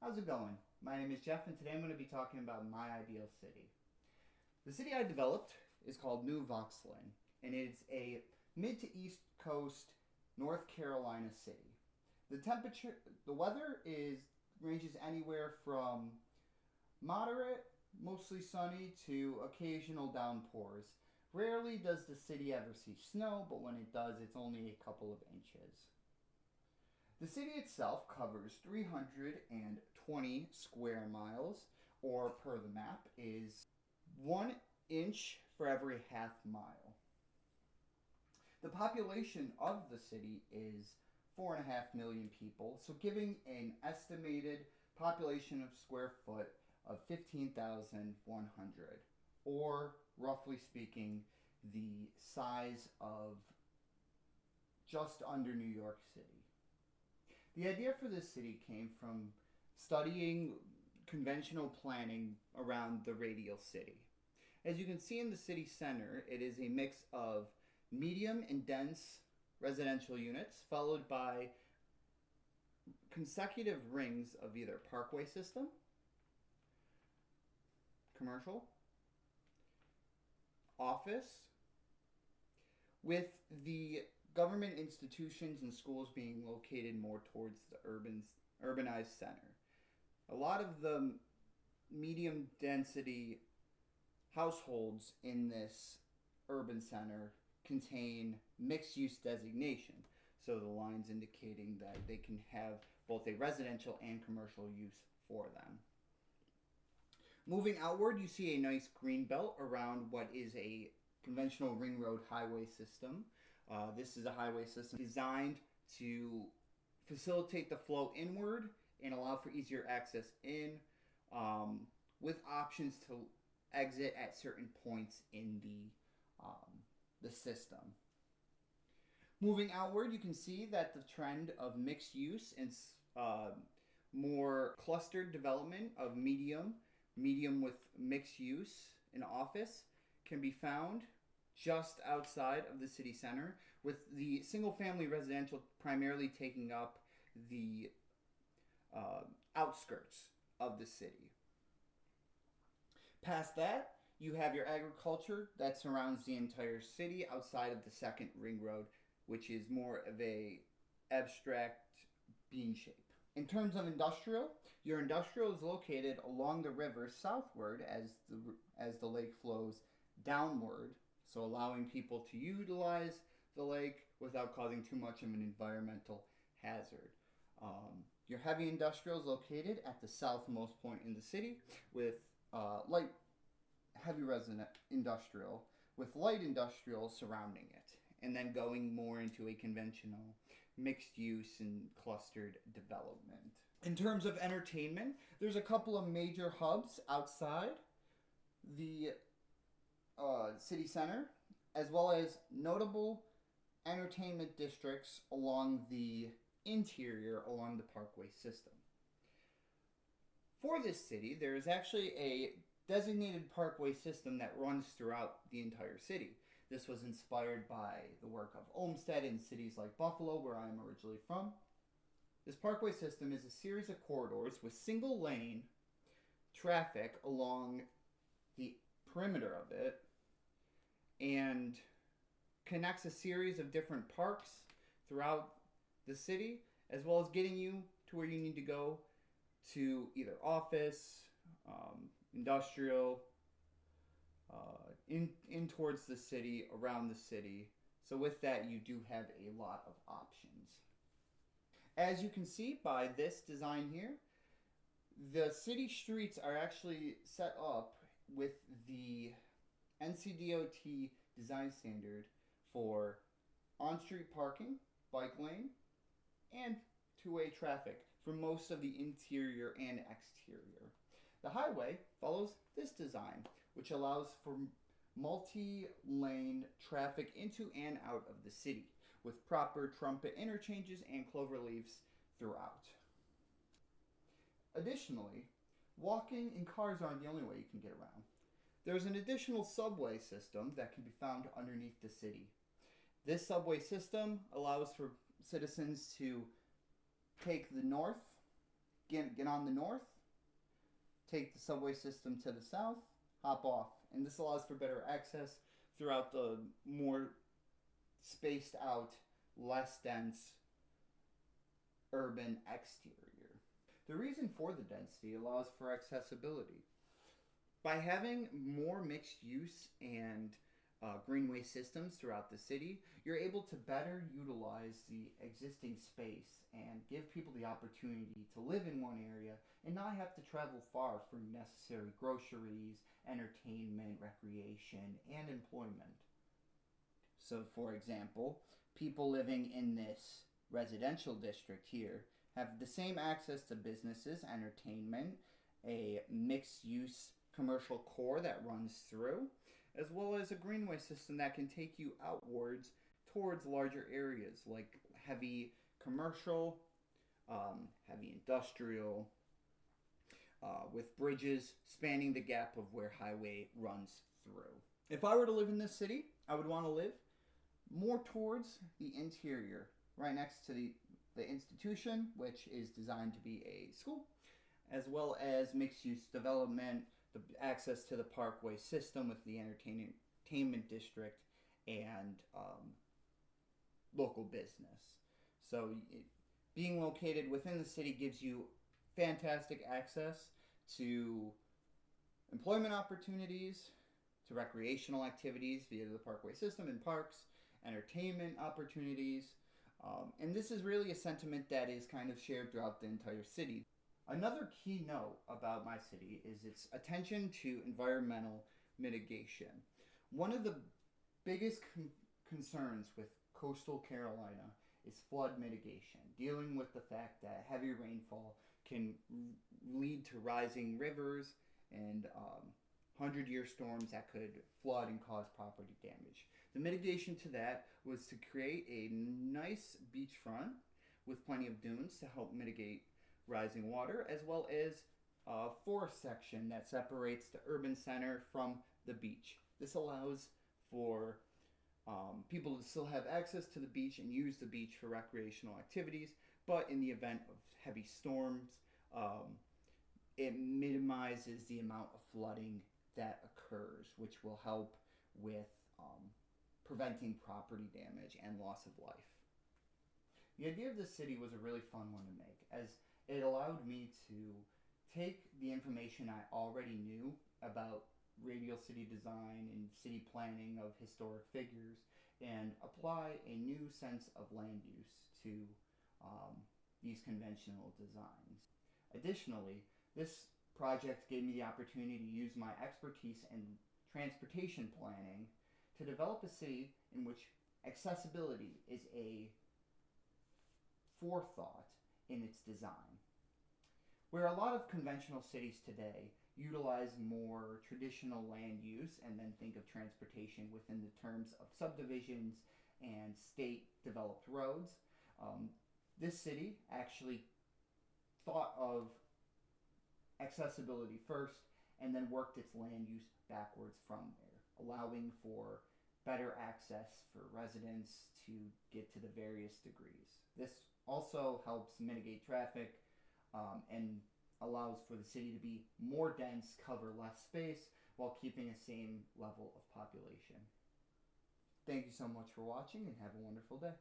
How's it going? My name is Jeff, and today I'm going to be talking about my ideal city. The city I developed is called New Voxlin, and it's a mid to east coast North Carolina city. The weather ranges anywhere from moderate, mostly sunny, to occasional downpours. Rarely does the city ever see snow, but when it does, it's only a couple of inches. The city itself covers 320 square miles, or per the map, is 1 inch for every half mile. The population of the city is 4.5 million people, so giving an estimated population of square foot of 15,100, or roughly speaking, the size of just under New York City. The idea for this city came from studying conventional planning around the radial city. As you can see in the city center, it is a mix of medium and dense residential units, followed by consecutive rings of either parkway system, commercial, office, with the government institutions and schools being located more towards the urbanized center. A lot of the medium density households in this urban center contain mixed use designation, so the lines indicating that they can have both a residential and commercial use for them. Moving outward, you see a nice green belt around what is a conventional ring road highway system. This is a highway system designed to facilitate the flow inward and allow for easier access in, with options to exit at certain points in the system. Moving outward, you can see that the trend of mixed use and more clustered development of medium with mixed use in office can be found just outside of the city center, with the single-family residential primarily taking up the outskirts of the city. Past that, you have your agriculture that surrounds the entire city outside of the second ring road, which is more of a abstract bean shape. In terms of industrial, your industrial is located along the river southward as the lake flows downward, so allowing people to utilize the lake without causing too much of an environmental hazard. Your heavy industrial is located at the southmost point in the city, with heavy resident industrial, with light industrial surrounding it, and then going more into a conventional mixed use and clustered development. In terms of entertainment, there's a couple of major hubs outside the city center, as well as notable entertainment districts along the interior along the parkway system. For this city, there is actually a designated parkway system that runs throughout the entire city. This was inspired by the work of Olmsted in cities like Buffalo, where I am originally from. This parkway system is a series of corridors with single lane traffic along the perimeter of it, and connects a series of different parks throughout the city, as well as getting you to where you need to go to either office, industrial, in towards the city, around the city. So with that, you do have a lot of options. As you can see by this design here, the city streets are actually set up with the NCDOT design standard for on-street parking, bike lane, and two-way traffic for most of the interior and exterior. The highway follows this design, which allows for multi-lane traffic into and out of the city, with proper trumpet interchanges and clover leaves throughout. Additionally, walking and cars aren't the only way you can get around. There's an additional subway system that can be found underneath the city. This subway system allows for citizens to take the north get on the north, take the subway system to the south, hop off. And this allows for better access throughout the more spaced out, less dense urban exterior. The reason for the density allows for accessibility. By having more mixed use and greenway systems throughout the city, you're able to better utilize the existing space and give people the opportunity to live in one area and not have to travel far for necessary groceries, entertainment, recreation, and employment. So, for example, people living in this residential district here have the same access to businesses, entertainment, a mixed-use commercial core that runs through, as well as a greenway system that can take you outwards towards larger areas like heavy commercial, heavy industrial, with bridges spanning the gap of where highway runs through. If I were to live in this city, I would want to live more towards the interior, right next to the institution, which is designed to be a school, as well as mixed-use development, the access to the parkway system with the entertainment district, and local business. So being located within the city gives you fantastic access to employment opportunities, to recreational activities via the parkway system and parks, entertainment opportunities, and this is really a sentiment that is kind of shared throughout the entire city. Another key note about my city is its attention to environmental mitigation. One of the biggest concerns with coastal Carolina is flood mitigation, dealing with the fact that heavy rainfall can lead to rising rivers and 100-year storms that could flood and cause property damage. The mitigation to that was to create a nice beachfront with plenty of dunes to help mitigate rising water, as well as a forest section that separates the urban center from the beach. This allows for people to still have access to the beach and use the beach for recreational activities, but in the event of heavy storms, it minimizes the amount of flooding that occurs, which will help with preventing property damage and loss of life. The idea of this city was a really fun one to make, as it allowed me to take the information I already knew about radial city design and city planning of historic figures and apply a new sense of land use to these conventional designs. Additionally, this project gave me the opportunity to use my expertise in transportation planning to develop a city in which accessibility is a forethought in its design. Where a lot of conventional cities today utilize more traditional land use and then think of transportation within the terms of subdivisions and state-developed roads, this city actually thought of accessibility first and then worked its land use backwards from there, allowing for better access for residents to get to the various degrees. This also helps mitigate traffic and allows for the city to be more dense, cover less space, while keeping the same level of population. Thank you so much for watching and have a wonderful day.